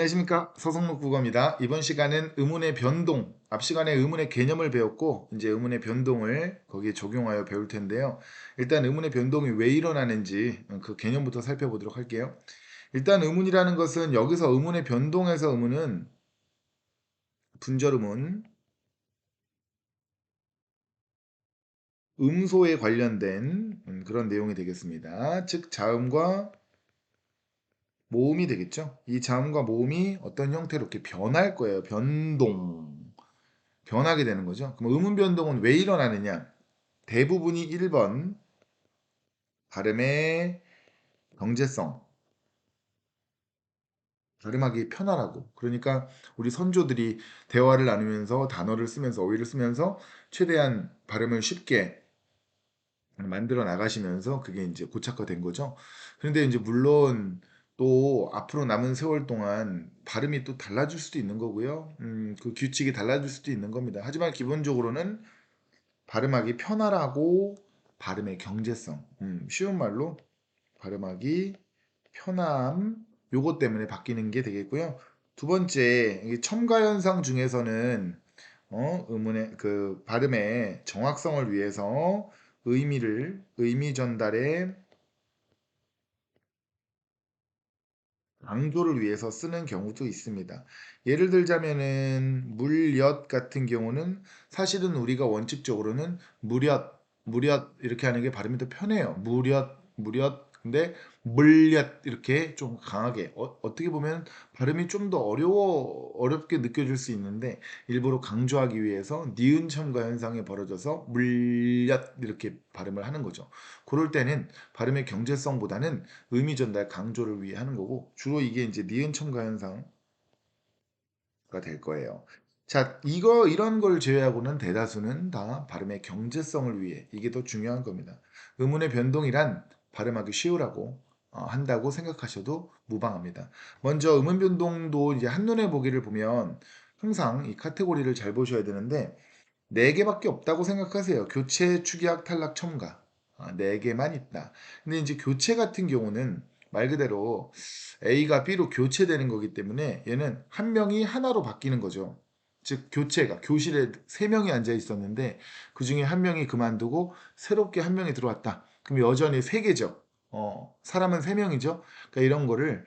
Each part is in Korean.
안녕하십니까. 서성록 국어입니다. 이번 시간은 의문의 변동, 앞 시간에 의문의 개념을 배웠고 이제 의문의 변동을 거기에 적용하여 배울 텐데요. 일단 의문의 변동이 왜 일어나는지 그 개념부터 살펴보도록 할게요. 일단 의문이라는 것은 여기서 의문의 변동에서 의문은 분절의문, 음소에 관련된 그런 내용이 되겠습니다. 즉 자음과 모음이 되겠죠. 이 자음과 모음이 어떤 형태로 이렇게 변할 거예요. 변하게 되는 거죠. 그럼 의문 변동은 왜 일어나느냐? 대부분이 1번 발음의 경제성, 발음하기 편하라고. 그러니까 우리 선조들이 대화를 나누면서 단어를 쓰면서 어휘를 쓰면서 최대한 발음을 쉽게 만들어 나가시면서 그게 이제 고착화된 거죠. 그런데 이제 물론 또 앞으로 남은 세월 동안 발음이 또 달라질 수도 있는 거고요. 그 규칙이 달라질 수도 있는 겁니다. 하지만 기본적으로는 발음하기 편하라고 발음의 경제성. 쉬운 말로 발음하기 편함. 요것 때문에 바뀌는 게 되겠고요. 두 번째, 첨가 현상 중에서는 의문의 그 발음의 정확성을 위해서 의미 전달에 강조를 위해서 쓰는 경우도 있습니다. 예를 들자면은 물엿 같은 경우는 사실은 우리가 원칙적으로는 무렵 이렇게 하는 게 발음이 더 편해요. 무렵. 근데 물엿 이렇게 좀 강하게 떻게 보면 발음이 좀 더 어렵게 느껴질 수 있는데 일부러 강조하기 위해서 니은 첨가 현상이 벌어져서 물엿 이렇게 발음을 하는 거죠. 그럴 때는 발음의 경제성보다는 의미 전달 강조를 위해 하는 거고 주로 이게 이제 니은 첨가 현상가 될 거예요. 자, 이런 걸 제외하고는 대다수는 다 발음의 경제성을 위해 이게 더 중요한 겁니다. 의문의 변동이란 발음하기 쉬우라고 한다고 생각하셔도 무방합니다. 먼저 의문 변동도 이제 한눈에 보기를 보면 항상 이 카테고리를 잘 보셔야 되는데 네 개밖에 없다고 생각하세요. 교체, 축약, 탈락, 첨가. 네 개만 있다. 근데 이제 교체 같은 경우는 말 그대로 A가 B로 교체되는 거기 때문에 얘는 한 명이 하나로 바뀌는 거죠. 즉 교체가 교실에 세 명이 앉아 있었는데 그 중에 한 명이 그만두고 새롭게 한 명이 들어왔다. 그럼 여전히 세 개죠. 사람은 세 명이죠. 그러니까 이런 거를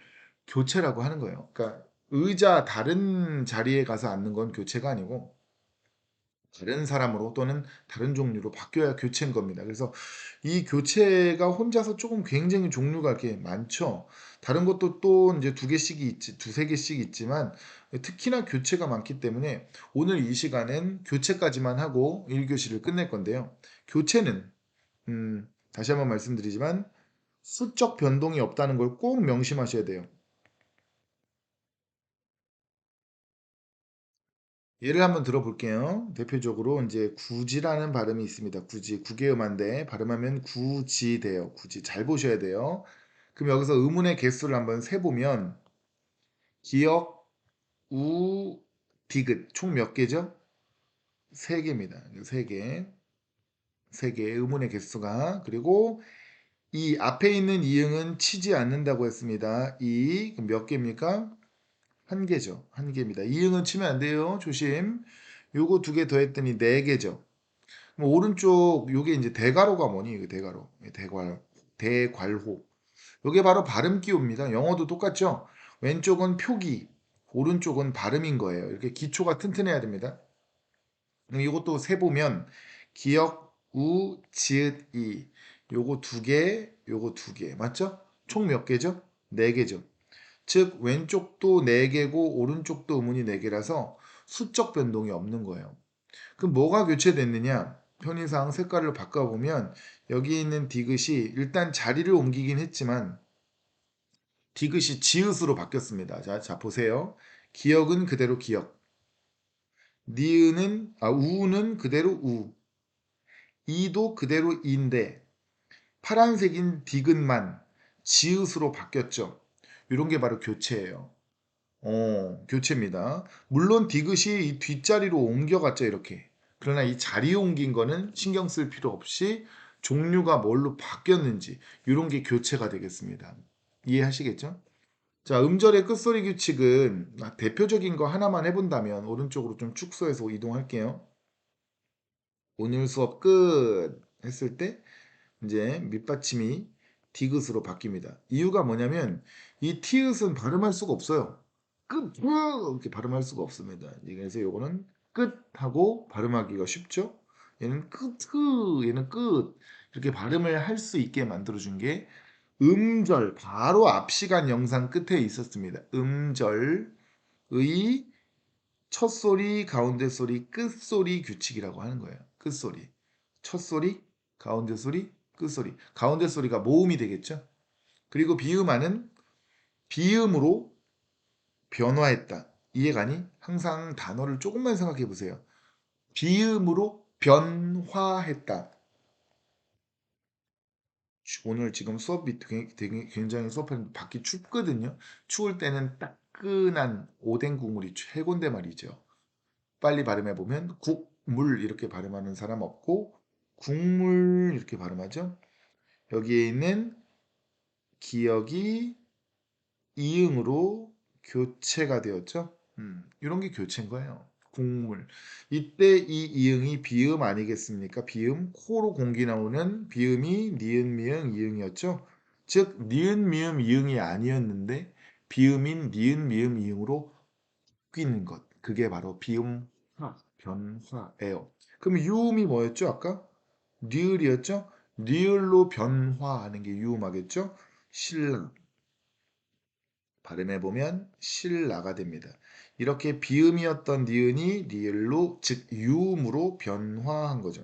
교체라고 하는 거예요. 그러니까 의자 다른 자리에 가서 앉는 건 교체가 아니고 다른 사람으로 또는 다른 종류로 바뀌어야 교체인 겁니다. 그래서 이 교체가 혼자서 조금 굉장히 종류가 이렇게 많죠. 다른 것도 또 이제 두 개씩이 있지, 두세 개씩 있지만 특히나 교체가 많기 때문에 오늘 이 시간은 교체까지만 하고 1교시를 끝낼 건데요. 교체는 다시 한번 말씀드리지만 수적 변동이 없다는 걸 꼭 명심하셔야 돼요. 예를 한번 들어볼게요. 대표적으로 이제 구지라는 발음이 있습니다. 구지, 구개음한데 발음하면 구지 돼요. 구지 잘 보셔야 돼요. 그럼 여기서 의문의 개수를 한번 세보면 기역, 우, 디귿 총 몇 개죠? 세 개입니다. 세 개, 세 개 의문의 개수가 그리고 이 앞에 있는 이응은 치지 않는다고 했습니다. 이 그럼 몇 개입니까? 한 개죠. 한 개입니다. 이응은 치면 안 돼요. 조심. 요거 두 개 더했더니 네 개죠. 뭐 오른쪽 요게 이제 대괄호가 뭐니? 이거 대괄호. 대괄호. 요게 바로 발음 기호입니다. 영어도 똑같죠? 왼쪽은 표기, 오른쪽은 발음인 거예요. 이렇게 기초가 튼튼해야 됩니다. 그럼 이것도 세 보면 기역, 우, 지읒, 이. 요거 두 개, 요거 두 개. 맞죠? 총 몇 개죠? 네 개죠. 즉 왼쪽도 네 개고 오른쪽도 음운이 네 개라서 수적 변동이 없는 거예요. 그럼 뭐가 교체됐느냐? 편의상 색깔을 바꿔보면 여기 있는 디귿이 일단 자리를 옮기긴 했지만 디귿이 지읒으로 바뀌었습니다. 자 보세요. 기역은 그대로 기역. 우는 그대로 우. 이도 그대로 이인데 파란색인 디귿만 지읒으로 바뀌었죠. 이런 게 바로 교체예요. 교체입니다. 물론 디귿이 이 뒷자리로 옮겨갔죠, 이렇게. 그러나 이 자리에 옮긴 거는 신경 쓸 필요 없이 종류가 뭘로 바뀌었는지 이런 게 교체가 되겠습니다. 이해하시겠죠? 자, 음절의 끝소리 규칙은 대표적인 거 하나만 해본다면 오른쪽으로 좀 축소해서 이동할게요. 오늘 수업 끝 했을 때 이제 밑받침이 디귿으로 바뀝니다. 이유가 뭐냐면 이 티읕은 발음할 수가 없어요. 끝 이렇게 발음할 수가 없습니다. 그래서 요거는 끝하고 발음하기가 쉽죠. 얘는 얘는 끝 이렇게 발음을 할 수 있게 만들어준 게 음절 바로 앞 시간 영상 끝에 있었습니다. 음절의 첫 소리, 가운데 소리, 끝 소리 규칙이라고 하는 거예요. 끝 소리. 첫 소리, 가운데 소리, 끝 소리. 가운데 소리가 모음이 되겠죠? 그리고 비음하는 비음으로 변화했다. 이해가니? 항상 단어를 조금만 생각해 보세요. 비음으로 변화했다. 오늘 지금 수업이 되게 굉장히 수업하는 밖이 춥거든요. 추울 때는 따끈한 오뎅 국물이 최고인데 말이죠. 빨리 발음해 보면 국물 이렇게 발음하는 사람 없고 국물 이렇게 발음하죠. 여기에 있는 기억이 이응으로 교체가 되었죠. 이런 게 교체인 거예요. 국물. 이때 이 이응이 비음 아니겠습니까? 비음 코로 공기 나오는 비음이 니은 미응 이응이었죠. 즉 니은 미음 이응이 아니었는데 비음인 니은 미음 이응으로 바뀌는 것. 그게 바로 비음화, 변화예요. 그럼 유음이 뭐였죠? 아까 리을이었죠? 리을로 변화하는 게 유음하겠죠? 신라. 발음해보면 신라가 됩니다. 이렇게 비음이었던 니은이 리을로 즉 유음으로 변화한 거죠.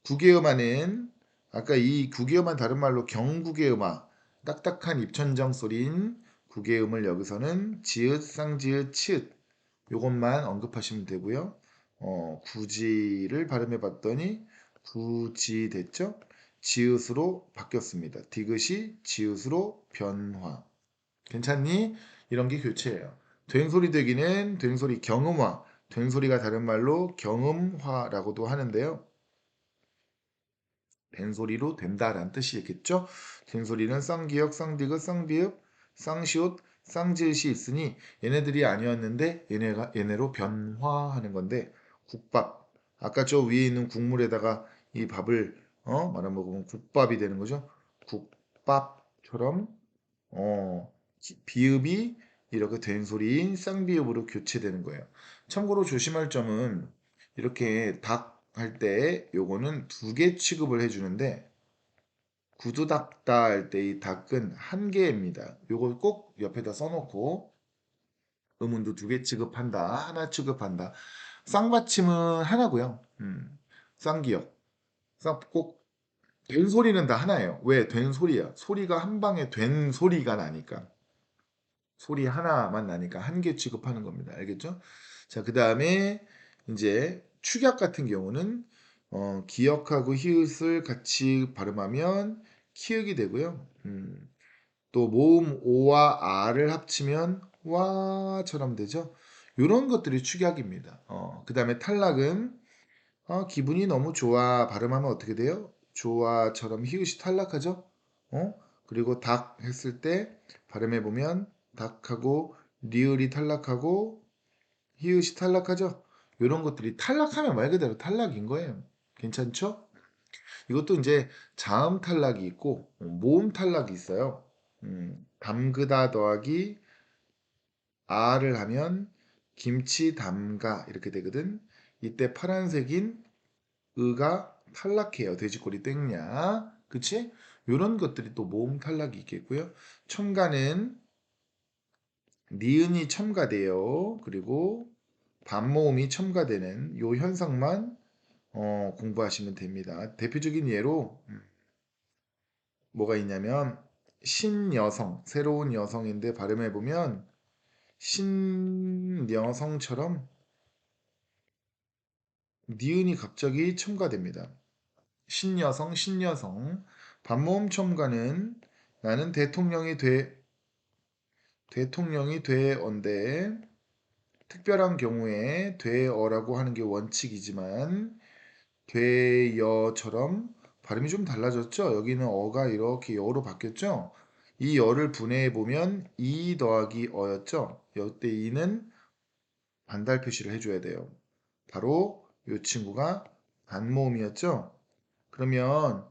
국외음화는 아까 이 국외음화 다른 말로 경국외음화 딱딱한 입천정 소리인 국외음을 여기서는 지읒, 쌍지읒, 치읒 요것만 언급하시면 되고요. 구지를 발음해 봤더니 구지 됐죠? 지읒으로 바뀌었습니다. 디귿이 지읒으로 변화. 괜찮니? 이런 게 교체예요. 된소리 되기는 된소리 경음화, 된소리가 다른 말로 경음화라고도 하는데요. 된소리로 된다라는 뜻이겠죠? 된소리는 쌍기역, 쌍디귿, 쌍비읍, 쌍시옷, 쌍지읒이 있으니 얘네들이 아니었는데 얘네로 변화하는 건데 국밥 아까 저 위에 있는 국물에다가 이 밥을 말아 먹으면 국밥이 되는 거죠. 국밥처럼 비읍이 이렇게 된소리인 쌍비읍으로 교체되는 거예요. 참고로 조심할 점은 이렇게 닭 할 때 요거는 두 개 취급을 해주는데 구두닦다 할 때 이 닭은 한 개입니다. 요걸 꼭 옆에다 써놓고 음운도 두 개 취급한다. 하나 취급한다. 쌍받침은 하나고요. 쌍기역. 꼭 된 소리는 다 하나예요. 왜? 된 소리야. 소리가 한 방에 된 소리가 나니까. 소리 하나만 나니까 한 개 취급하는 겁니다. 알겠죠? 자, 그 다음에 이제 축약 같은 경우는 기역하고 히읗을 같이 발음하면 키읔이 되고요. 또 모음 오와 아를 합치면 와처럼 되죠. 이런 것들이 축약입니다. 그 다음에 탈락은 기분이 너무 좋아 발음하면 어떻게 돼요? 좋아처럼 히읗이 탈락하죠? 어? 그리고 닭 했을 때 발음해 보면 닭하고 리을이 탈락하고 히읗이 탈락하죠? 이런 것들이 탈락하면 말 그대로 탈락인 거예요. 괜찮죠? 이것도 이제 자음 탈락이 있고 모음 탈락이 있어요. 담그다 더하기 아를 하면 김치 담가 이렇게 되거든. 이때 파란색인 의가 탈락해요. 돼지꼬리 땡냐. 그치? 요런 것들이 또 모음 탈락이 있겠고요. 첨가는 니은이 첨가돼요. 그리고 반모음이 첨가되는 요 현상만 공부하시면 됩니다. 대표적인 예로 뭐가 있냐면 신여성, 새로운 여성인데 발음해보면 신여성처럼 니은이 갑자기 첨가됩니다. 신여성, 신여성. 반모음 첨가는 나는 대통령이 돼언데 특별한 경우에 돼어라고 하는 게 원칙이지만 돼여처럼 발음이 좀 달라졌죠. 여기는 어가 이렇게 여로 바뀌었죠. 이 열을 분해해 보면 이 더하기 어였죠? 이때 이는 반달 표시를 해줘야 돼요. 바로 이 친구가 반모음이었죠? 그러면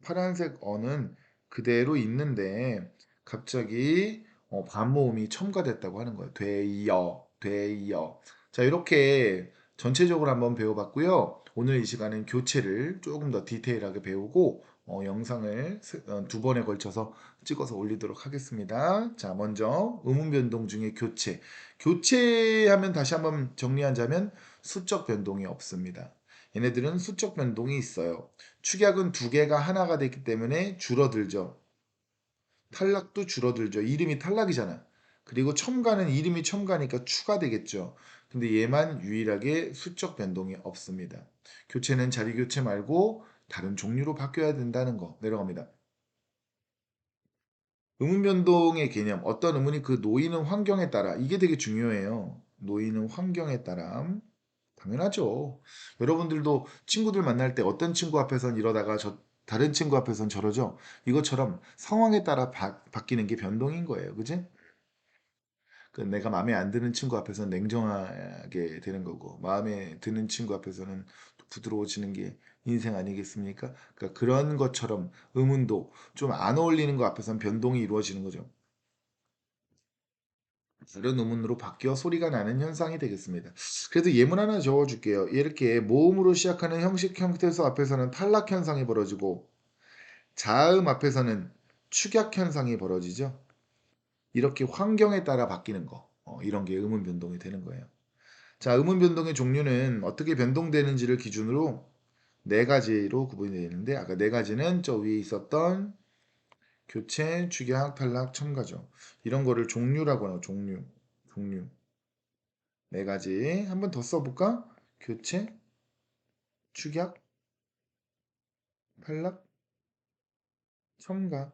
파란색 어는 그대로 있는데 갑자기 반모음이 첨가됐다고 하는 거예요. 되어, 되어. 자, 이렇게 전체적으로 한번 배워봤고요. 오늘 이 시간은 교체를 조금 더 디테일하게 배우고 영상을 두 번에 걸쳐서 찍어서 올리도록 하겠습니다. 자, 먼저 음운 변동 중에 교체. 교체하면 다시 한번 정리하자면 수적 변동이 없습니다. 얘네들은 수적 변동이 있어요. 축약은 두 개가 하나가 됐기 때문에 줄어들죠. 탈락도 줄어들죠. 이름이 탈락이잖아. 그리고 첨가는 이름이 첨가니까 추가되겠죠. 근데 얘만 유일하게 수적 변동이 없습니다. 교체는 자리 교체 말고 다른 종류로 바뀌어야 된다는 거 내려갑니다. 음운 변동의 개념. 어떤 음운이 그 놓이는 환경에 따라 이게 되게 중요해요. 놓이는 환경에 따라 당연하죠. 여러분들도 친구들 만날 때 어떤 친구 앞에선 이러다가 다른 친구 앞에선 저러죠. 이것처럼 상황에 따라 바뀌는 게 변동인 거예요. 그지? 그 내가 마음에 안 드는 친구 앞에서는 냉정하게 되는 거고 마음에 드는 친구 앞에서는 또 부드러워지는 게 인생 아니겠습니까? 그러니까 그런 것처럼 음운도 좀 안 어울리는 거 앞에서는 변동이 이루어지는 거죠. 다른 음운으로 바뀌어 소리가 나는 현상이 되겠습니다. 그래도 예문 하나 적어줄게요. 이렇게 모음으로 시작하는 형식 형태소 앞에서는 탈락 현상이 벌어지고 자음 앞에서는 축약 현상이 벌어지죠. 이렇게 환경에 따라 바뀌는 거. 이런 게 음운 변동이 되는 거예요. 자, 음운 변동의 종류는 어떻게 변동되는지를 기준으로 네 가지로 구분이 되는데 아까 네 가지는 저 위에 있었던 교체, 축약, 탈락, 첨가죠. 이런 거를 종류라고 하요 종류. 종류. 네 가지. 한 번 더 써볼까? 교체, 축약, 탈락, 첨가.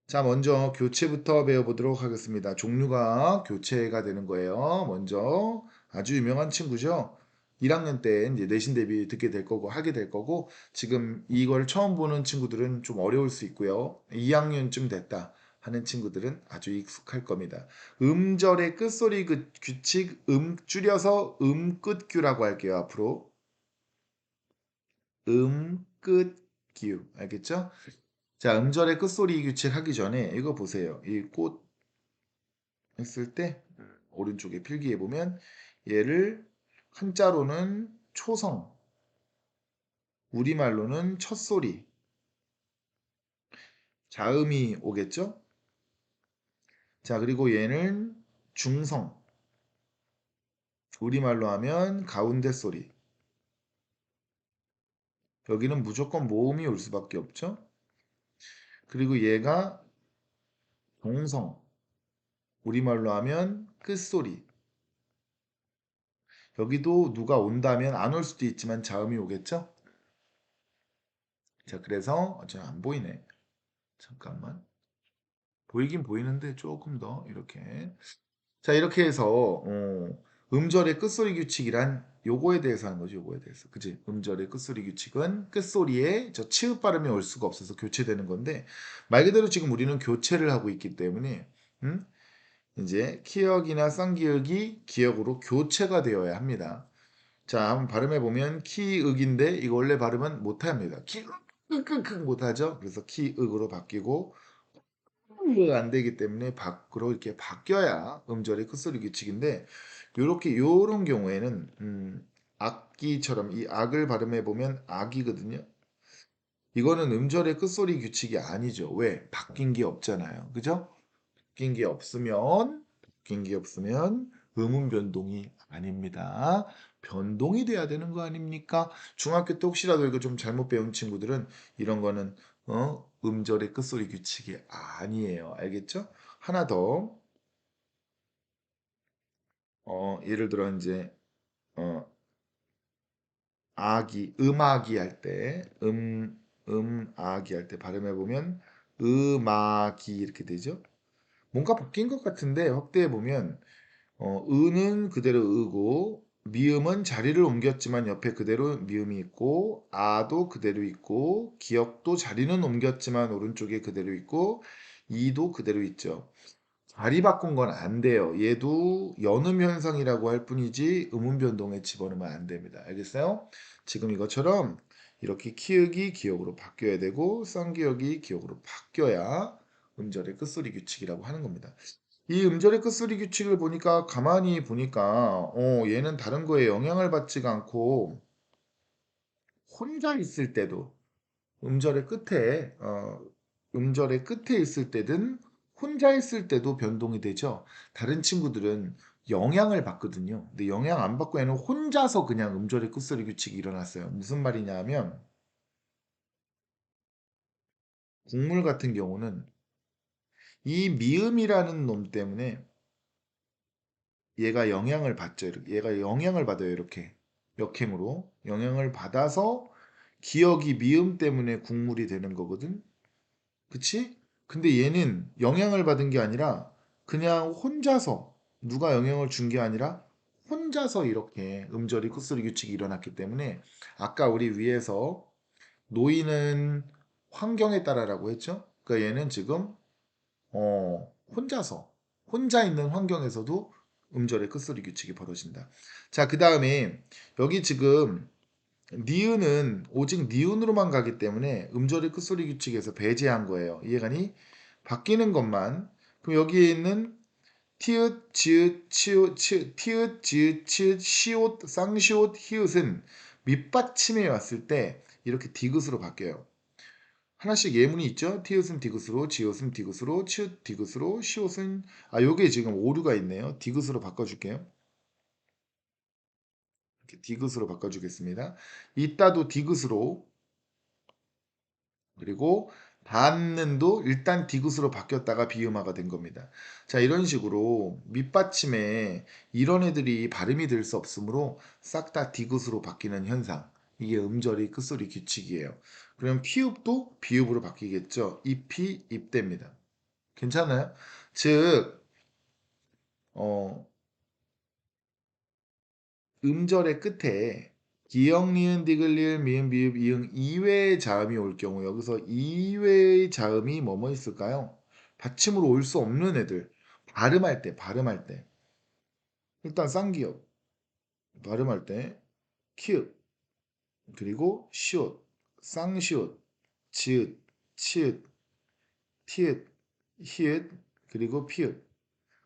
자, 먼저 교체부터 배워보도록 하겠습니다. 종류가 교체가 되는 거예요. 먼저 아주 유명한 친구죠. 1학년 때 이제 내신 대비 듣게 될 거고 하게 될 거고 지금 이걸 처음 보는 친구들은 좀 어려울 수 있고요. 2학년쯤 됐다 하는 친구들은 아주 익숙할 겁니다. 음절의 끝소리 규칙 줄여서 음끝규라고 할게요. 앞으로 끝규 알겠죠? 자, 음절의 끝소리 규칙 하기 전에 이거 보세요. 이 꽃 했을 때 오른쪽에 필기해 보면 얘를 한자로는 초성, 우리말로는 첫소리, 자음이 오겠죠? 자, 그리고 얘는 중성, 우리말로 하면 가운데 소리. 여기는 무조건 모음이 올 수밖에 없죠? 그리고 얘가 동성, 우리말로 하면 끝소리. 여기도 누가 온다면 안 올 수도 있지만 자음이 오겠죠? 자, 그래서 안 보이네. 잠깐만. 보이긴 보이는데 조금 더 이렇게. 자, 이렇게 해서 음절의 끝소리 규칙이란 요거에 대해서 하는 거죠. 요거에 대해서. 그지? 음절의 끝소리 규칙은 끝소리에 저 치읍 발음이 올 수가 없어서 교체되는 건데 말 그대로 지금 우리는 교체를 하고 있기 때문에 음? 이제 키역이나 쌍기역이 기역으로 교체가 되어야 합니다. 자, 한번 발음해 보면 키읔인데 이거 원래 발음은 못 합니다. 키읔 못 하죠. 그래서 키읔으로 바뀌고 안 되기 때문에 밖으로 이렇게 바뀌어야 음절의 끝소리 규칙인데 요렇게 요런 경우에는 악기처럼 이 악을 발음해 보면 악이거든요. 이거는 음절의 끝소리 규칙이 아니죠. 왜? 바뀐 게 없잖아요. 그죠? 바뀐 게 없으면 음운 변동이 아닙니다. 변동이 돼야 되는 거 아닙니까? 중학교 때 혹시라도 이거 좀 잘못 배운 친구들은 이런 거는 음절의 끝소리 규칙이 아니에요. 알겠죠? 하나 더 예를 들어 이제 어, 음악이 할 때 음악이 할 때 발음해 보면 음악이 이렇게 되죠? 뭔가 바뀐 것 같은데 확대해 보면 은은 그대로 으고 미음은 자리를 옮겼지만 옆에 그대로 미음이 있고, 아도 그대로 있고, 기역도 자리는 옮겼지만 오른쪽에 그대로 있고, 이도 그대로 있죠. 자리 바꾼 건 안 돼요. 얘도 연음 현상이라고 할 뿐이지 음운 변동에 집어넣으면 안 됩니다. 알겠어요? 지금 이것처럼 이렇게 키읔이 기역으로 바뀌어야 되고 쌍기역이 기역으로 바뀌어야 음절의 끝소리 규칙이라고 하는 겁니다. 이 음절의 끝소리 규칙을 보니까 가만히 보니까 얘는 다른 거에 영향을 받지가 않고 혼자 있을 때도 음절의 끝에 있을 때든 혼자 있을 때도 변동이 되죠. 다른 친구들은 영향을 받거든요. 근데 영향 안 받고 얘는 혼자서 그냥 음절의 끝소리 규칙이 일어났어요. 무슨 말이냐 하면 국물 같은 경우는 이 미음이라는 놈 때문에 얘가 영향을 받죠. 얘가 영향을 받아요. 이렇게 역행으로 영향을 받아서 기억이 미음 때문에 국물이 되는 거거든. 그치? 근데 얘는 영향을 받은 게 아니라 그냥 혼자서 누가 영향을 준 게 아니라 혼자서 이렇게 음절이 콧소리 규칙이 일어났기 때문에 아까 우리 위에서 노인은 환경에 따라라고 했죠? 그러니까 얘는 지금 혼자서 혼자 있는 환경에서도 음절의 끝소리 규칙이 벌어진다. 자, 그 다음에 여기 지금 니은은 오직 니은으로만 가기 때문에 음절의 끝소리 규칙에서 배제한 거예요. 이해가니? 바뀌는 것만. 그럼 여기에 있는 티읕, 지읒, 치읒, 티읕, 지읒, 치읒, 시옷, 쌍시옷, 히읗은 밑받침에 왔을 때 이렇게 디귿으로 바뀌어요. 하나씩 예문이 있죠. 티읕은 디귿으로, 지읒은 디귿으로, 치읒 디귿으로, 시옷은 요게 지금 오류가 있네요. 디귿으로 바꿔줄게요. 이렇게 디귿으로 바꿔주겠습니다. 이따도 디귿으로 그리고 닿는도 일단 디귿으로 바뀌었다가 비음화가 된 겁니다. 자, 이런 식으로 밑받침에 이런 애들이 발음이 될 수 없으므로 싹 다 디귿으로 바뀌는 현상. 이게 음절의 끝소리 규칙이에요. 그럼 피읍도 비읍으로 바뀌겠죠. 잎이 입됩니다. 괜찮아요? 즉, 어, 음절의 끝에 기역, 니은, 디귿, 리을, 미음, 비읍, 이응 이외의 자음이 올 경우 여기서 이외의 자음이 뭐뭐 있을까요? 받침으로 올 수 없는 애들 발음할 때 일단 쌍기역 발음할 때 키읔 그리고 시옷 쌍시옷 지읒 치읒 티읒 히읗 그리고 피읒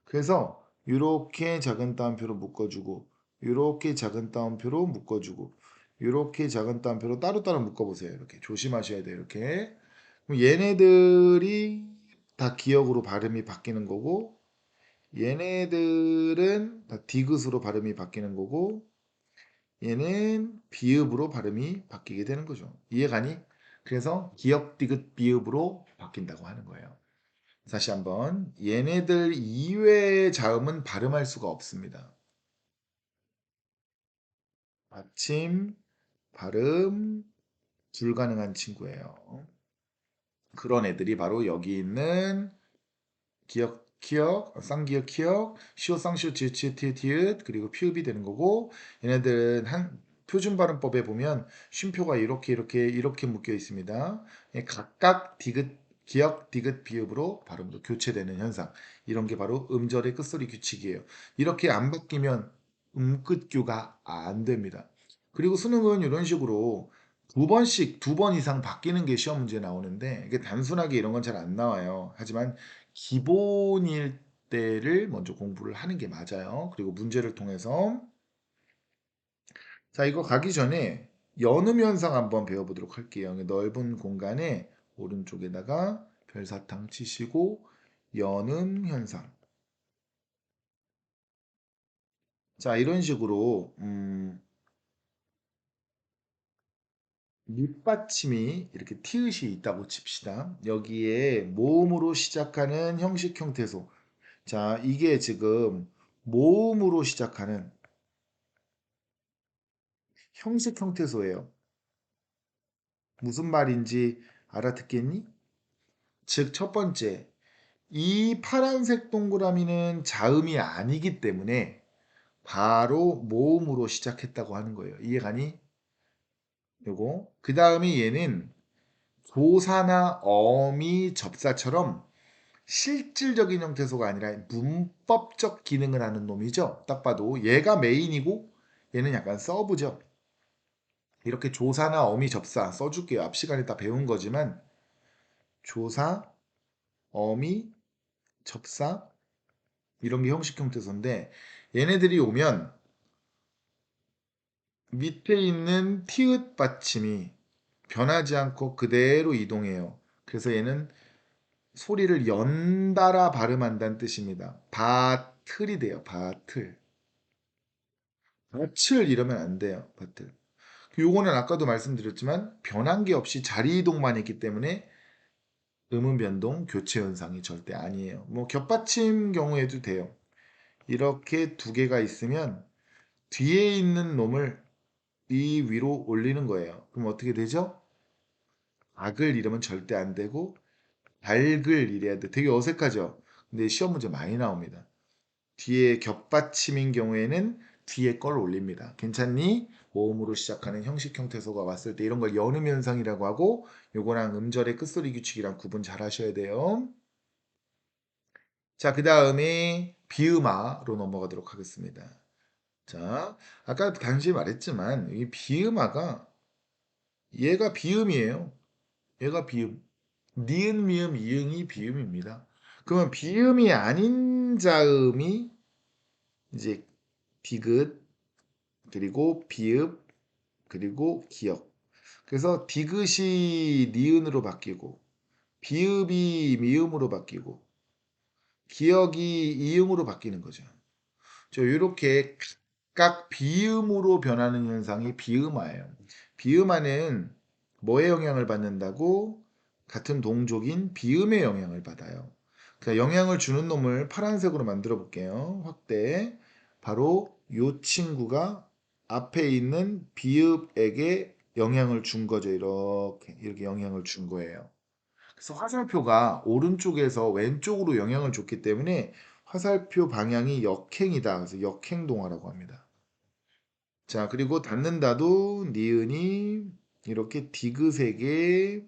그래서 이렇게 작은 따옴표로 묶어주고 이렇게 작은 따옴표로 묶어주고 이렇게 작은 따옴표로 따로따로 묶어보세요. 이렇게 조심하셔야 돼요. 이렇게 그럼 얘네들이 다 기역으로 발음이 바뀌는 거고 얘네들은 다 디귿으로 발음이 바뀌는 거고 얘는 비읍으로 발음이 바뀌게 되는 거죠. 이해가니? 그래서 기역, 디귿, 비읍으로 바뀐다고 하는 거예요. 다시 한번 얘네들 이외의 자음은 발음할 수가 없습니다. 받침, 발음 불가능한 친구예요. 그런 애들이 바로 여기 있는 쌍기역, 키역, 시오, 쌍시오, 지읒, 치읒, 티읒, 티읒, 그리고 피읍이 되는 거고, 얘네들은 한 표준 발음법에 보면 쉼표가 이렇게 묶여 있습니다. 각각 기역, 디귿, 비읍으로 발음도 교체되는 현상. 이런 게 바로 음절의 끝소리 규칙이에요. 이렇게 안 바뀌면 음끝교가 안 됩니다. 그리고 수능은 이런 식으로 두 번 이상 바뀌는 게 시험 문제에 나오는데 이게 단순하게 이런 건 잘 안 나와요. 하지만 기본일 때를 먼저 공부를 하는 게 맞아요. 그리고 문제를 통해서 자, 이거 가기 전에 연음 현상 한번 배워보도록 할게요. 넓은 공간에 오른쪽에다가 별사탕 치시고 연음 현상. 자, 이런 식으로 밑받침이 이렇게 티읕이 있다고 칩시다. 여기에 모음으로 시작하는 형식 형태소. 자, 이게 지금 모음으로 시작하는 형식 형태소예요. 무슨 말인지 알아듣겠니? 즉, 첫 번째, 이 파란색 동그라미는 자음이 아니기 때문에 바로 모음으로 시작했다고 하는 거예요. 이해가니? 요거. 그 다음에 얘는 조사나 어미, 접사처럼 실질적인 형태소가 아니라 문법적 기능을 하는 놈이죠. 딱 봐도 얘가 메인이고 얘는 약간 서브죠. 이렇게 조사나 어미, 접사 써줄게요. 앞 시간에 다 배운 거지만 조사, 어미, 접사 이런 게 형식 형태소인데 얘네들이 오면 밑에 있는 티읕 받침이 변하지 않고 그대로 이동해요. 그래서 얘는 소리를 연달아 발음한다는 뜻입니다. 바틀이 돼요. 바틀. 밭을 이러면 안 돼요. 밭을. 요거는 아까도 말씀드렸지만 변한 게 없이 자리 이동만 했기 때문에 음운 변동, 교체 현상이 절대 아니에요. 뭐 겹받침 경우에도 돼요. 이렇게 두 개가 있으면 뒤에 있는 놈을 이 위로 올리는 거예요. 그럼 어떻게 되죠? 악을 이러면 절대 안 되고 밝을 이래야 돼. 되게 어색하죠? 근데 시험 문제 많이 나옵니다. 뒤에 겹받침인 경우에는 뒤에 걸 올립니다. 괜찮니? 모음으로 시작하는 형식 형태소가 왔을 때 이런 걸 연음 현상이라고 하고 요거랑 음절의 끝소리 규칙이랑 구분 잘 하셔야 돼요. 자, 그 다음에 비음아로 넘어가도록 하겠습니다. 자, 아까 당시 말했지만 이 비음아가 얘가 비음이에요. 얘가 비음. 니은, 미음, 이응이 비음입니다. 그러면 비음이 아닌 자음이 이제 디귿, 그리고 비읍, 그리고 기역. 그래서 디귿이 니은으로 바뀌고, 비읍이 미음으로 바뀌고, 기역이 이음으로 바뀌는 거죠. 이렇게 각 비음으로 변하는 현상이 비음화예요. 비음화는 뭐에 영향을 받는다고? 같은 동족인 비음의 영향을 받아요. 그러니까 영향을 주는 놈을 파란색으로 만들어 볼게요. 확대. 바로 이 친구가 앞에 있는 비읍에게 영향을 준 거죠. 이렇게 영향을 준 거예요. 그래서 화살표가 오른쪽에서 왼쪽으로 영향을 줬기 때문에 화살표 방향이 역행이다. 그래서 역행동화라고 합니다. 자, 그리고 닫는다도 니은이 이렇게 디귿에게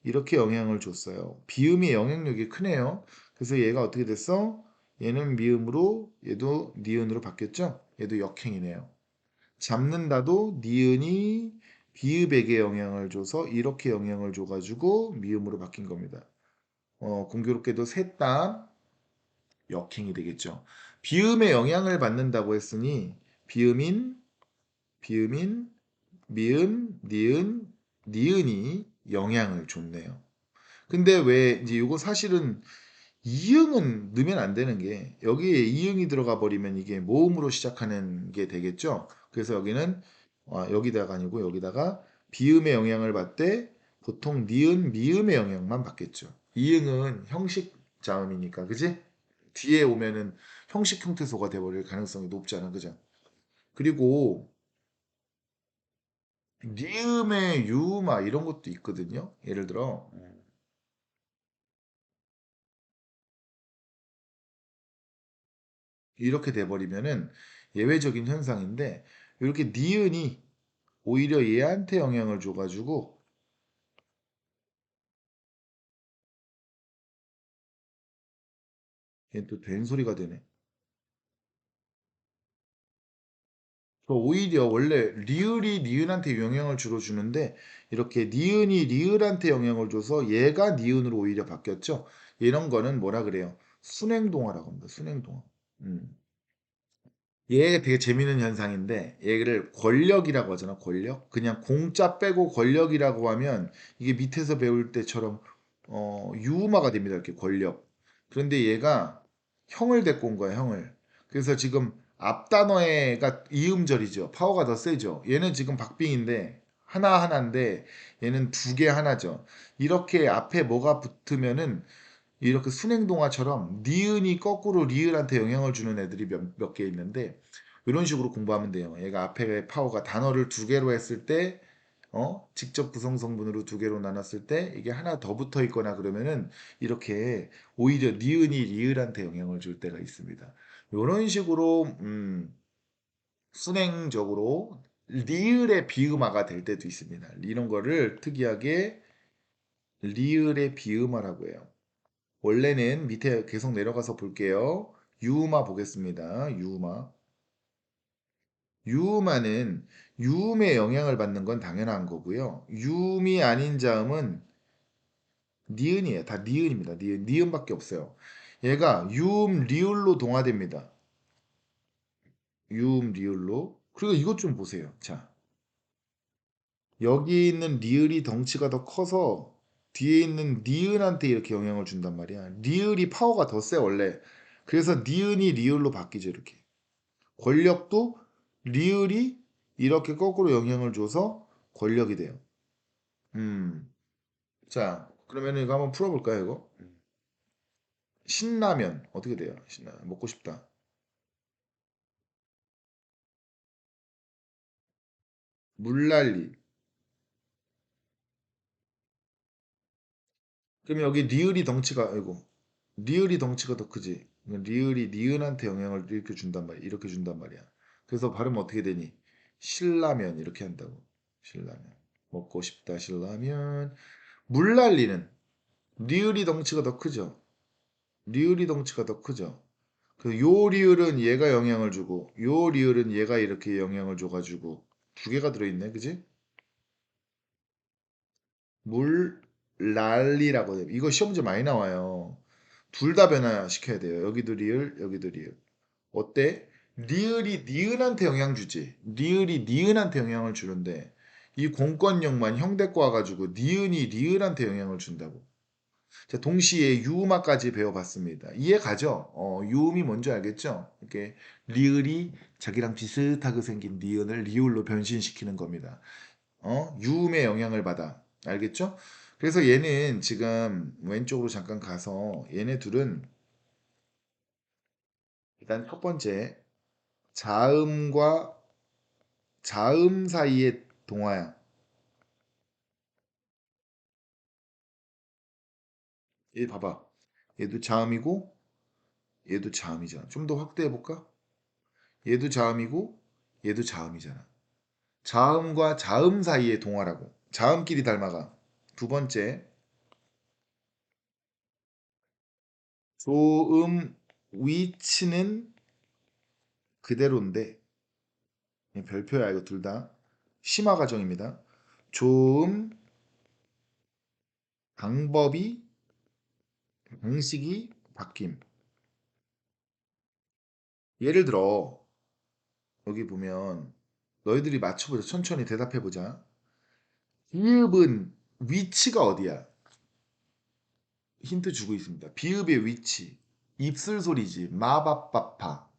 이렇게 영향을 줬어요. 비음의 영향력이 크네요. 그래서 얘가 어떻게 됐어? 얘는 미음으로, 얘도 니은으로 바뀌었죠? 얘도 역행이네요. 잡는다도 니은이 비읍에게 영향을 줘서 이렇게 영향을 줘가지고 미음으로 바뀐 겁니다. 공교롭게도 셋 다 역행이 되겠죠. 비음의 영향을 받는다고 했으니 비음인, 비음인, 미음, 니은, 니은이 영향을 줬네요. 근데 왜 이제 이거 사실은 이응은 넣으면 안 되는 게 여기에 이응이 들어가 버리면 이게 모음으로 시작하는 게 되겠죠. 그래서 여기는 여기다가 아니고 여기다가 비음의 영향을 받되 보통 니은, 미음의 영향만 받겠죠. 이응은 형식 자음이니까, 그지? 뒤에 오면은 형식 형태소가 돼버릴 가능성이 높잖아, 그죠? 그리고 니음의 유마 이런 것도 있거든요. 예를 들어 이렇게 돼버리면은 예외적인 현상인데 이렇게 니은이 오히려 얘한테 영향을 줘가지고 얘 또 된소리가 되네. 오히려 원래 리을이 니은한테 영향을 주로 주는데 이렇게 니은이 리을한테 영향을 줘서 얘가 니은으로 오히려 바뀌었죠. 이런 거는 뭐라 그래요? 순행동화라고 합니다. 순행동화. 음. 얘가 되게 재밌는 현상인데 얘를 권력이라고 하잖아. 권력. 그냥 공짜 빼고 권력이라고 하면 이게 밑에서 배울 때처럼 유음화가 됩니다. 이렇게 권력. 그런데 얘가 형을 데리고 온 거야. 형을. 그래서 지금 앞 단어에가 이음절이죠. 파워가 더 세죠. 얘는 지금 박빙인데 하나하나인데 얘는 두 개 하나죠. 이렇게 앞에 뭐가 붙으면은 이렇게 순행동화처럼 니은이 거꾸로 리을한테 영향을 주는 애들이 몇 개 있는데 이런 식으로 공부하면 돼요. 얘가 앞에 파워가 단어를 두 개로 했을 때 직접 구성 성분으로 두 개로 나눴을 때 이게 하나 더 붙어 있거나 그러면은 이렇게 오히려 니은이 리을한테 영향을 줄 때가 있습니다. 이런 식으로 순행적으로 리을의 비음화가 될 때도 있습니다. 이런 거를 특이하게 리을의 비음화라고 해요. 원래는 밑에 계속 내려가서 볼게요. 유음화 보겠습니다. 유음화. 유음화는 유음의 영향을 받는 건 당연한 거고요. 유음이 아닌 자음은 니은이에요. 다 니은입니다. 니은, 니은밖에 없어요. 얘가 유음 리을로 동화됩니다. 유음 리을로. 그리고 이것 좀 보세요. 자, 여기 있는 리을이 덩치가 더 커서 뒤에 있는 니은한테 이렇게 영향을 준단 말이야. 리을이 파워가 더 세, 원래. 그래서 니은이 리을로 바뀌죠, 이렇게. 권력도 리을이 이렇게 거꾸로 영향을 줘서 권력이 돼요. 음. 자, 그러면 이거 한번 풀어볼까요, 이거? 신라면 어떻게 돼요? 신라면 먹고 싶다. 물난리. 그럼 여기 리을이 덩치가 아이고 리을이 덩치가 더 크지. 리을이 니은한테 영향을 이렇게 준단 말이야. 이렇게 준단 말이야. 그래서 발음 어떻게 되니? 신라면 이렇게 한다고. 신라면. 먹고 싶다 신라면. 물난리는 리을이 덩치가 더 크죠. 리을이 덩치가 더 크죠. 그 요 리을은 얘가 영향을 주고 요 리을은 얘가 이렇게 영향을 줘가지고 두 개가 들어있네, 그지? 물난리라고 해요. 이거 시험 문제 많이 나와요. 둘 다 변화시켜야 돼요. 여기도 리을, 여기도 리을. 어때? 리을이 니은한테 영향 주지. 리을이 니은한테 영향을 주는데 이 공권력만 형대과 와가지고 니은이 리을한테 영향을 준다고. 자, 동시에 유음화까지 배워봤습니다. 이해 가죠? 유음이 뭔지 알겠죠? 이렇게 리을이 자기랑 비슷하게 생긴 니은을 리을로 변신시키는 겁니다. 유음의 영향을 받아. 알겠죠? 그래서 얘는 지금 왼쪽으로 잠깐 가서 얘네 둘은 일단 첫 번째 자음과 자음 사이의 동화야. 얘 봐봐. 얘도 자음이고 얘도 자음이잖아. 좀 더 확대해 볼까? 얘도 자음이고 얘도 자음이잖아. 자음과 자음 사이의 동화라고. 자음끼리 닮아가. 두 번째, 조음 위치는 그대로인데 별표야 이거 둘 다. 심화 과정입니다. 조음 방법이 방식이 바뀜. 예를 들어 여기 보면 너희들이 맞춰보자. 천천히 대답해보자. 비읍은 위치가 어디야? 힌트 주고 있습니다. 비읍의 위치. 입술 소리지. 마바빠파.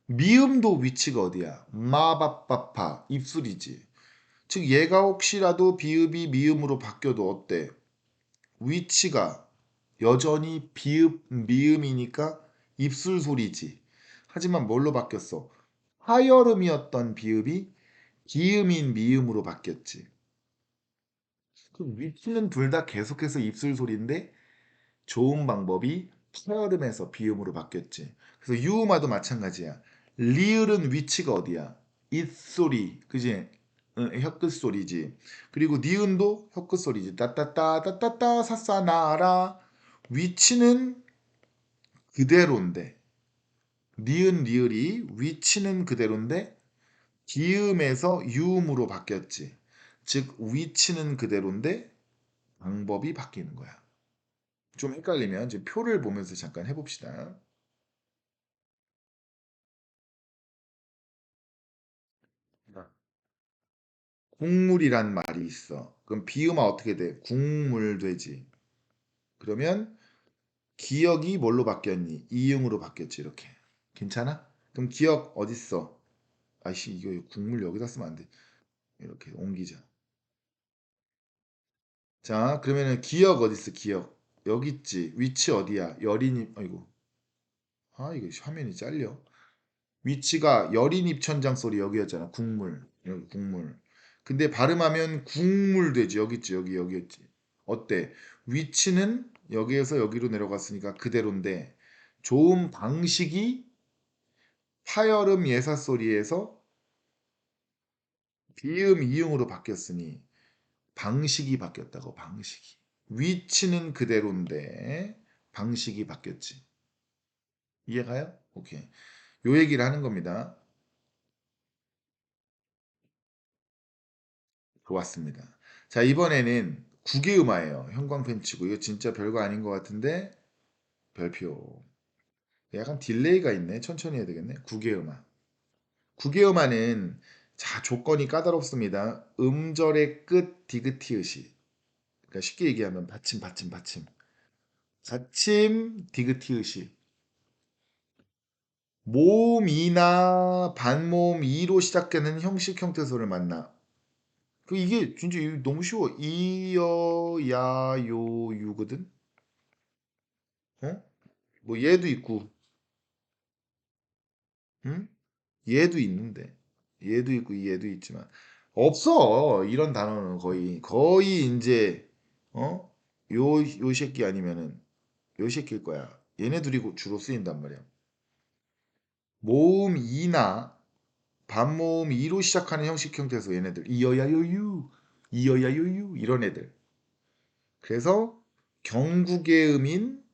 미음도 위치가 어디야? 마바빠파. 입술이지. 즉 얘가 혹시라도 비읍이 미음으로 바뀌어도 어때? 위치가 여전히 비읍 미음이니까 입술 소리지. 하지만 뭘로 바뀌었어? 하여름이었던 비읍이 기음인 미음으로 바뀌었지. 그 위치는 둘 다 계속해서 입술 소리인데 좋은 방법이 서열음에서 비음으로 바뀌었지. 그래서 유음화도 마찬가지야. 리을은 위치가 어디야? 입소리, 그지? 혀끝 소리지. 그리고 니은도 혀끝 소리지. 따따따 따따따 사사나라. 위치는 그대로인데 니은 리을이 위치는 그대로인데 기음에서 유음으로 바뀌었지. 즉 위치는 그대로인데 방법이 바뀌는 거야. 좀 헷갈리면 이제 표를 보면서 잠깐 해봅시다. 국물이란 말이 있어. 그럼 비음화 어떻게 돼? 국물 되지. 그러면 기억이 뭘로 바뀌었니? 이응으로 바뀌었지 이렇게. 괜찮아? 그럼 기억 어딨어? 아이씨 이거 국물 여기다 쓰면 안 돼. 이렇게 옮기자. 자 그러면은 기억 어딨어? 기억. 여기 있지. 위치 어디야? 여린이 아이고. 아 이거 화면이 잘려. 위치가 여린 입천장 소리 여기였잖아. 국물. 여기 국물. 근데 발음하면 국물 되지. 여기 있지. 여기였지. 어때? 위치는 여기에서 여기로 내려갔으니까 그대로인데 좋은 방식이 파여름 예사 소리에서 비음 이응으로 바뀌었으니 방식이 바뀌었다고. 방식이. 위치는 그대로인데 방식이 바뀌었지. 이해가요? 오케이. 요 얘기를 하는 겁니다. 좋았습니다. 자, 이번에는 국외음화예요. 형광펜치고 이거 진짜 별거 아닌 것 같은데 별표. 약간 딜레이가 있네. 천천히 해야 되겠네. 국외음화. 국외음화는 자 조건이 까다롭습니다. 음절의 끝 디귿티읕이. 그러니까 쉽게 얘기하면 받침 받침 받침. 받침 디귿티읕이 모음이나 반모음 이로 시작되는 형식 형태소를 만나. 그 이게 진짜 너무 쉬워. 이여 야요 유거든. 어? 뭐 얘도 있고, 응? 얘도 있는데, 얘도 있고 얘도 있지만 없어. 이런 단어는 거의 이제 요 새끼 아니면은 요 새끼일 거야. 얘네 둘이 주로 쓰인단 말이야. 모음 이나 반모음 이로 시작하는 형식 형태에서 얘네들 이어야 요유, 이어야 요유 이런 애들. 그래서 경국의 음인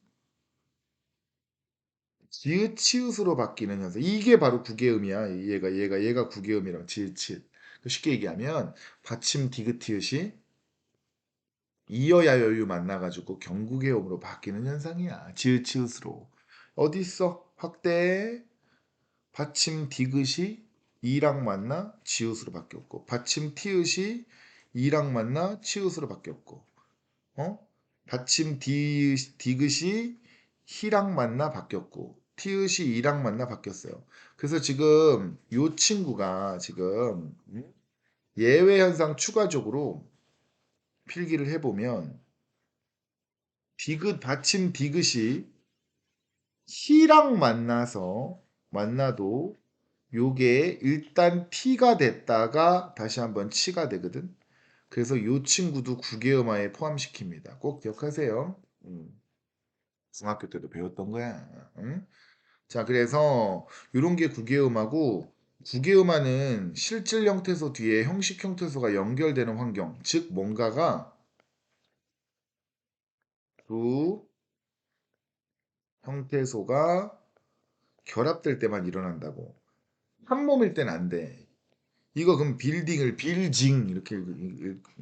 지읒 치읒으로 바뀌는 현상. 이게 바로 국외음이야. 얘가 국외음이랑 지읒 치읒. 쉽게 얘기하면 받침 디귿티읒이 이어야여유 만나가지고 경국의 음으로 바뀌는 현상이야. 지읒 치읒으로. 어디 있어? 확대. 받침 디귿이 이랑 만나 지읒으로 바뀌었고 받침 티읒이 이랑 만나 치읒으로 바뀌었고 받침 디귿이 히랑 만나 바뀌었고 티읒이 이랑 만나 바뀌었어요. 그래서 지금 이 친구가 지금 예외 현상 추가적으로 필기를 해보면 디귿 받침 디귿이 히랑 만나도 요게 일단 T가 됐다가 다시 한번 치가 되거든. 그래서 요 친구도 국외음화에 포함시킵니다. 꼭 기억하세요. 중학교 때도 배웠던 거야. 응? 자, 그래서 이런 게 국외음하고 국외음화는 실질 형태소 뒤에 형식 형태소가 연결되는 환경, 즉 뭔가가 두 형태소가 결합될 때만 일어난다고. 한 몸일 땐 안 돼. 이거 그럼 빌딩을 빌징 이렇게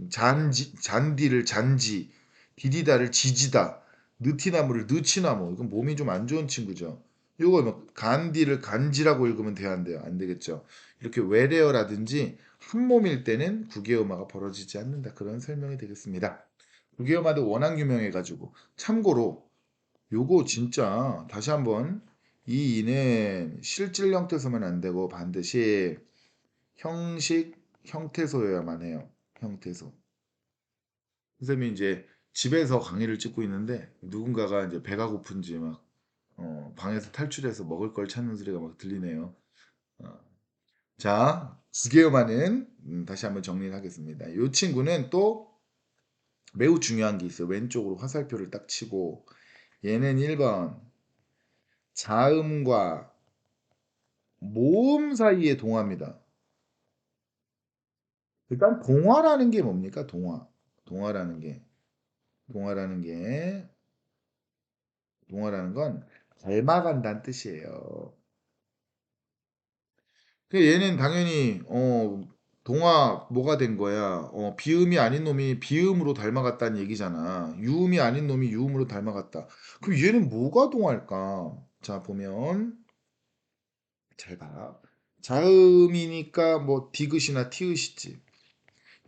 잔디를 잔지, 디디다를 지지다, 느티나무를 느치나무. 이건 몸이 좀 안 좋은 친구죠. 이거 뭐 간디를 간지라고 읽으면 돼야 안 돼요? 안 되겠죠. 이렇게 외래어라든지 한 몸일 때는 국외음화가 벌어지지 않는다. 그런 설명이 되겠습니다. 국외음화도 워낙 유명해가지고 참고로 요거 진짜 다시 한번 이 이는 실질 형태소면 안 되고 반드시 형식 형태소여야만 해요. 형태소. 선생님이 이제 집에서 강의를 찍고 있는데 누군가가 이제 배가 고픈지 막 방에서 탈출해서 먹을 걸 찾는 소리가 막 들리네요. 어, 자, 기계음화는 다시 한번 정리를 하겠습니다. 이 친구는 또 매우 중요한 게 있어요. 왼쪽으로 화살표를 딱 치고 얘는 1번 자음과 모음 사이의 동화입니다. 일단 동화라는 게 뭡니까? 동화. 동화라는 게 동화라는 게 동화라는 건 닮아간다는 뜻이에요. 그 얘는 당연히 동화 뭐가 된 거야? 비음이 아닌 놈이 비음으로 닮아갔다는 얘기잖아. 유음이 아닌 놈이 유음으로 닮아갔다. 그럼 얘는 뭐가 동화일까? 자, 보면 잘 봐. 자음이니까 뭐 디귿이나 티읕이지.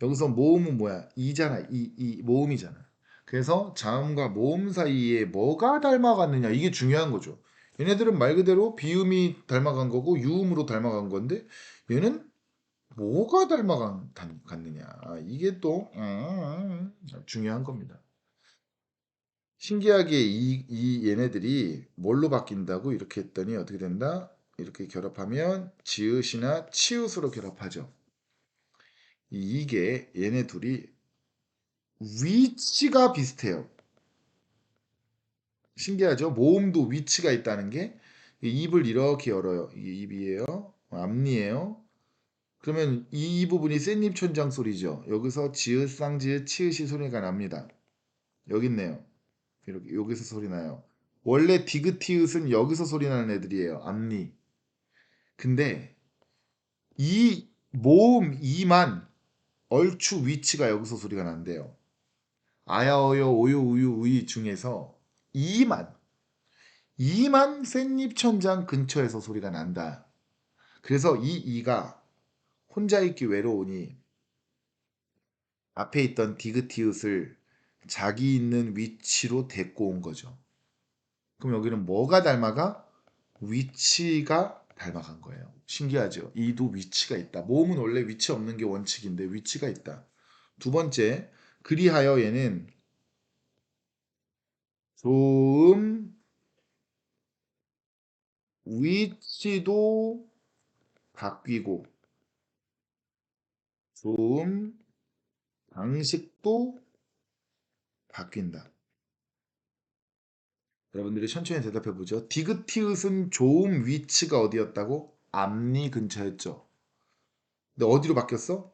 여기서 모음은 뭐야? 이잖아. 이 모음이잖아. 그래서 자음과 모음 사이에 뭐가 닮아갔느냐 이게 중요한 거죠. 얘네들은 말 그대로 비음이 닮아간 거고 유음으로 닮아간 건데 얘는 뭐가 닮아갔느냐 이게 또 중요한 겁니다. 신기하게 이 얘네들이 뭘로 바뀐다고 이렇게 했더니 어떻게 된다? 이렇게 결합하면 지읒이나 치읒으로 결합하죠. 이게 얘네 둘이 위치가 비슷해요. 신기하죠? 모음도 위치가 있다는 게 입을 이렇게 열어요. 이게 입이에요. 앞니에요. 그러면 이 부분이 샌입천장 소리죠. 여기서 지읒, 쌍지읒, 치읓이 소리가 납니다. 여기 있네요. 이렇게 여기서 소리 나요. 원래 디귿티읒은 여기서 소리 나는 애들이에요. 앞니. 근데 이 모음 이만 얼추 위치가 여기서 소리가 난대요. 아야어여 오요 우유 우이 중에서 이만 샌입천장 근처에서 소리가 난다. 그래서 이 이가 혼자 있기 외로우니 앞에 있던 디귿티읒을 자기 있는 위치로 데리고 온 거죠. 그럼 여기는 뭐가 닮아가? 위치가 닮아간 거예요. 신기하죠? 이도 위치가 있다. 모음은 원래 위치 없는 게 원칙인데 위치가 있다. 두 번째, 그리하여 얘는 좀 위치도 바뀌고 좀 방식도 바뀐다. 여러분들이 천천히 대답해 보죠. 디귿티읒은 조음 위치가 어디였다고? 앞니 근처였죠. 근데 어디로 바뀌었어?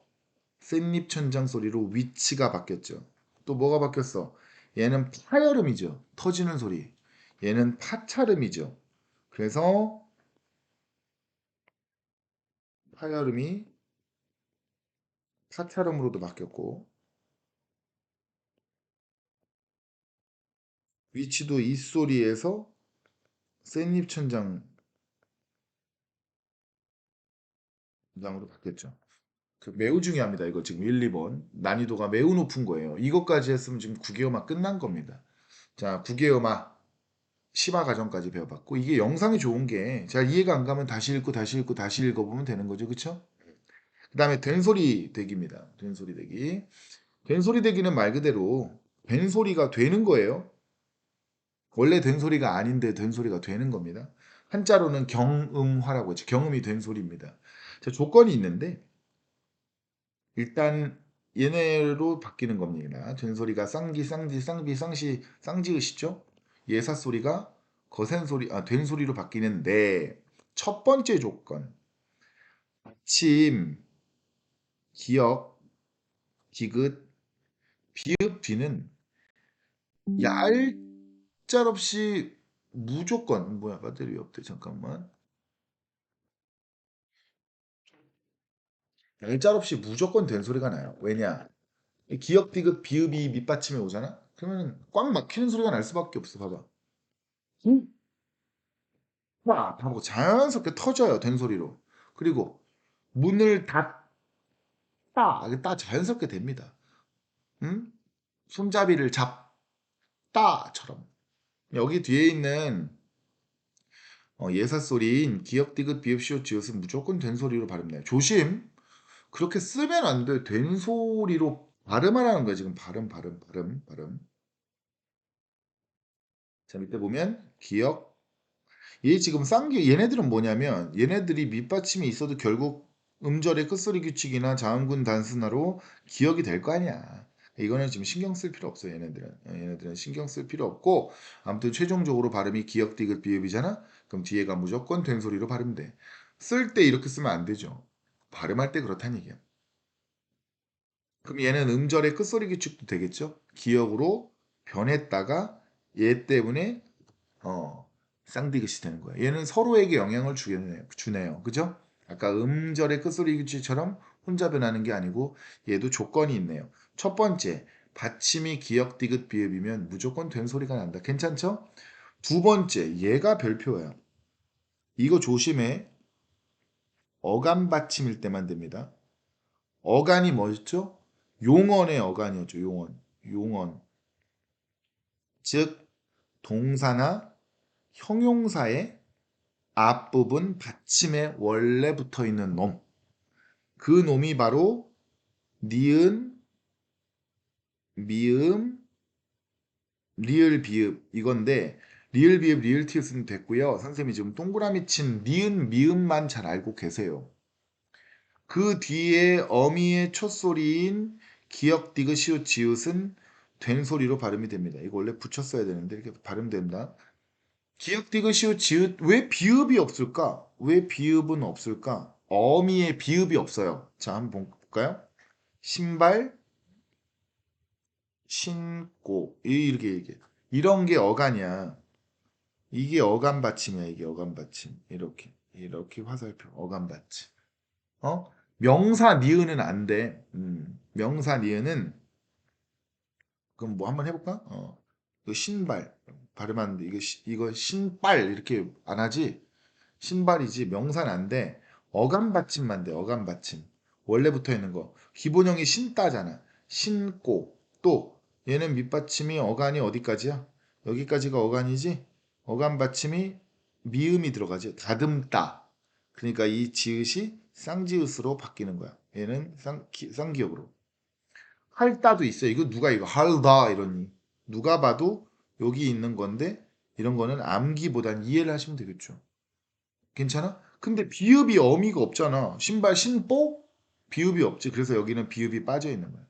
샌입천장 소리로 위치가 바뀌었죠. 또 뭐가 바뀌었어? 얘는 파열음이죠. 터지는 소리. 얘는 파찰음이죠. 그래서 파열음이 파찰음으로도 바뀌었고 위치도 이 소리에서 샌입천장장으로 바뀌었죠. 매우 중요합니다. 이거 지금 1, 2번. 난이도가 매우 높은 거예요. 이것까지 했으면 지금 9개월만 끝난 겁니다. 자, 9개월만 심화 과정까지 배워봤고 이게 영상이 좋은 게 잘 이해가 안 가면 다시 읽고 다시 읽고 다시 읽어보면 되는 거죠. 그쵸? 그 다음에 된소리 대기입니다. 된소리 대기. 된소리 대기는 말 그대로 된소리가 되는 거예요. 원래 된소리가 아닌데 된소리가 되는 겁니다. 한자로는 경음화라고 했죠. 경음이 된소리입니다. 자, 조건이 있는데 일단 얘네로 바뀌는 겁니다. 된소리가 쌍기, 쌍지, 쌍비, 쌍시, 쌍지읒이죠. 예사 소리가 거센 소리, 된소리로 바뀌는데 첫 번째 조건, 침, 기역, 디귿, 비읍 뒤는 얄짤없이 무조건 뭐야 배터리 없대 잠깐만 얄짤없이 무조건 된소리가 나요. 왜냐? 기역, 디귿, 비읍이 밑받침에 오잖아. 그러면 꽉 막히는 소리가 날 수밖에 없어. 봐봐. 응? 하고 자연스럽게 터져요. 된소리로. 그리고 문을 닫다. 이게 따 자연스럽게 됩니다. 응? 손잡이를 잡다처럼. 여기 뒤에 있는 예사소리인 기역, 디귿, 비읍, 시옷, 지읒은 무조건 된소리로 발음돼요. 조심. 그렇게 쓰면 안 돼. 된소리로 발음하라는 거야. 지금 발음. 자, 밑에 보면 기역, 얘 지금 쌍기 얘네들은 뭐냐면 얘네들이 밑받침이 있어도 결국 음절의 끝소리 규칙이나 자음군 단순화로 기억이 될 거 아니야. 이거는 지금 신경 쓸 필요 없어 얘네들은. 얘네들은 신경 쓸 필요 없고 아무튼 최종적으로 발음이 기역 디귿 비읍이잖아. 그럼 뒤에가 무조건 된 소리로 발음돼. 쓸 때 이렇게 쓰면 안 되죠. 발음할 때 그렇다는 얘기야. 그럼 얘는 음절의 끝소리 규칙도 되겠죠? 기역으로 변했다가 얘 때문에 쌍디귿이 되는 거예요. 얘는 서로에게 영향을 주네요. 그죠? 아까 음절의 끝소리 규칙처럼 혼자 변하는 게 아니고 얘도 조건이 있네요. 첫 번째, 받침이 기역, 디귿, 비읍이면 무조건 된 소리가 난다. 괜찮죠? 두 번째, 얘가 별표예요. 이거 조심해. 어간 받침일 때만 됩니다. 어간이 뭐였죠? 용언의 어간이었죠. 용언. 즉, 동사나 형용사의 앞부분 받침에 원래 붙어 있는 놈. 그 놈이 바로 니은, 미음, 리을, 비읍 이건데 리을, 비읍, 리을, 티읕은 됐고요. 선생님이 지금 동그라미 친 니은, 미음만 잘 알고 계세요. 그 뒤에 어미의 첫소리인 기역, 디귿, 시옷, 지읒은 된 소리로 발음이 됩니다. 이거 원래 붙였어야 되는데 이렇게 발음된다. 기역, 디귿, 시옷, 지읒 왜 비읍이 없을까? 왜 비읍은 없을까? 어미의 비읍이 없어요. 자, 한번 볼까요? 신발, 신고 이렇게 얘기해. 이런 게 어간이야. 이게 어간 받침이야. 이게 어간 받침. 이렇게 화살표 어간 받침. 어? 명사 니은은 안 돼. 명사 니은은 그럼 뭐 한번 해볼까? 이거 신발 발음하는데 이거 신발 이렇게 안 하지? 신발이지 명사는 안 돼. 어감 받침만 돼. 어감 받침. 원래 붙어 있는 거. 기본형이 신따잖아. 신고. 또 얘는 밑받침이 어간이 어디까지야? 여기까지가 어간이지? 어감 받침이 미음이 들어가지. 다듬다. 그러니까 이 지읒이 쌍지읒으로 바뀌는 거야. 얘는 쌍기역으로. 할다도 있어. 이거 누가 이거 할다 이러니. 누가 봐도 여기 있는 건데 이런 거는 암기보단 이해를 하시면 되겠죠. 괜찮아? 근데 비읍이 어미가 없잖아. 신발 신보? 비읍이 없지. 그래서 여기는 비읍이 빠져 있는 거야.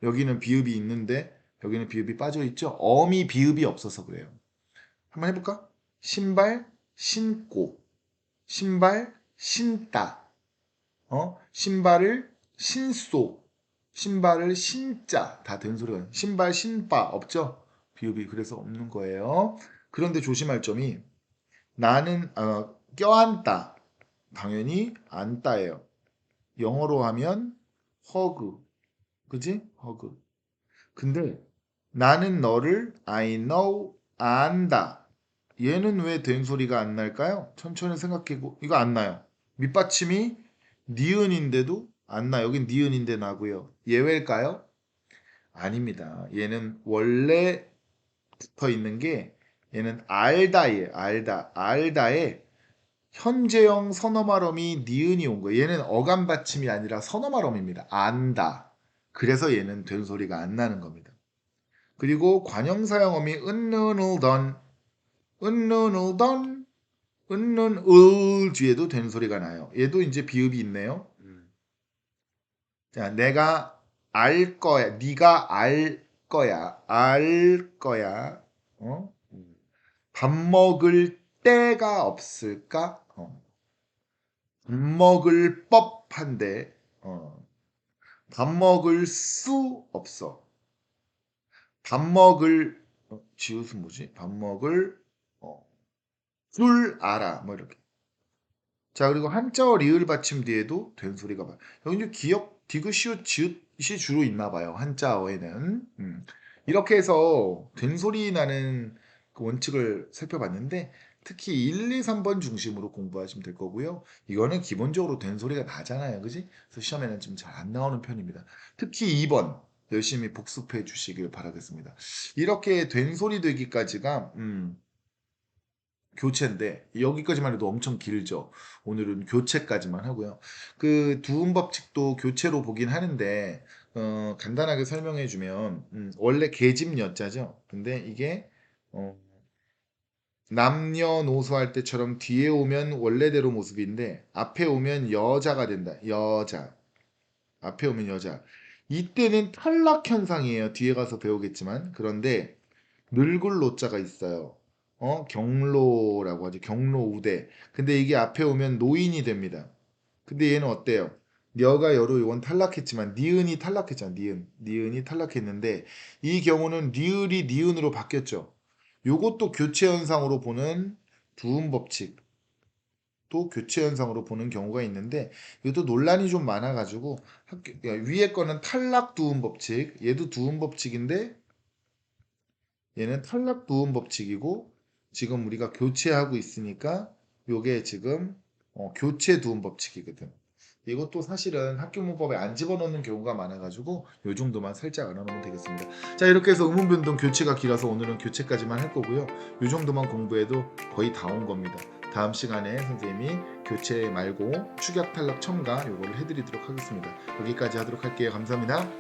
여기는 비읍이 있는데 여기는 비읍이 빠져 있죠. 어미 비읍이 없어서 그래요. 한번 해볼까? 신발 신고, 신발 신다, 신발을 신소, 신발을 신자 다 된 소리가 신발 신바 없죠? 비읍이 그래서 없는 거예요. 그런데 조심할 점이 나는 껴안다 당연히 안다예요. 영어로 하면 허그, 그지? 허그. 근데 나는 너를 I know 안다. 얘는 왜 된 소리가 안 날까요? 천천히 생각해고 이거 안 나요. 밑받침이 니은인데도 안 나. 여긴 니은인데 나고요. 예외일까요? 아닙니다. 얘는 원래 붙어 있는 게 얘는 알다예요. 알다. 알다에 현재형 선어말음이 니은이 온 거예요. 얘는 어감 받침이 아니라 선어말음입니다. 안다. 그래서 얘는 된 소리가 안 나는 겁니다. 그리고 관형사형음이 은는을던, 은는을던, 은는을 뒤에도 된 소리가 나요. 얘도 이제 비읍이 있네요. 자, 내가 알 거야. 네가 알 거야. 알 거야. 어? 밥 먹을 때가 없을까? 밥 먹을 법한데 밥 먹을 수 없어. 밥 먹을 지읒은 뭐지? 밥 먹을 어, 줄 알아. 뭐 이렇게. 자 그리고 한자어 리을 받침 뒤에도 된 소리가 봐. 여기 이제 기역 디귿 시읒 지읒이 주로 있나 봐요. 한자어에는. 이렇게 해서 된 소리 나는 그 원칙을 살펴봤는데 특히 1, 2, 3번 중심으로 공부하시면 될 거고요. 이거는 기본적으로 된 소리가 나잖아요. 그지? 그래서 시험에는 좀 잘 안 나오는 편입니다. 특히 2번 열심히 복습해 주시길 바라겠습니다. 이렇게 된 소리 되기까지가 교체인데 여기까지만 해도 엄청 길죠. 오늘은 교체까지만 하고요. 그 두음 법칙도 교체로 보긴 하는데 간단하게 설명해 주면 원래 계집 여자죠. 근데 이게 어, 남녀노소 할 때처럼 뒤에 오면 원래대로 모습인데 앞에 오면 여자가 된다. 여자. 앞에 오면 여자. 이때는 탈락 현상이에요. 뒤에 가서 배우겠지만. 그런데 늙을 노자가 있어요. 경로라고 하죠. 경로우대. 근데 이게 앞에 오면 노인이 됩니다. 근데 얘는 어때요? 녀가 여로 이건 탈락했지만 니은이 탈락했잖아. 니은. 니은이 탈락했는데 이 경우는 리을이 니은으로 바뀌었죠. 요것도 교체 현상으로 보는 두음 법칙. 또 교체 현상으로 보는 경우가 있는데 이것도 논란이 좀 많아가지고 위에 거는 탈락 두음 법칙. 얘도 두음 법칙인데 얘는 탈락 부음 법칙이고 지금 우리가 교체하고 있으니까 요게 지금 교체 두음 법칙이거든. 이것도 사실은 학교 문법에 안 집어넣는 경우가 많아가지고 요 정도만 살짝 알아놓으면 되겠습니다. 자 이렇게 해서 음운 변동 교체가 길어서 오늘은 교체까지만 할 거고요. 요 정도만 공부해도 거의 다 온 겁니다. 다음 시간에 선생님이 교체 말고 축약 탈락 첨가 요거를 해드리도록 하겠습니다. 여기까지 하도록 할게요. 감사합니다.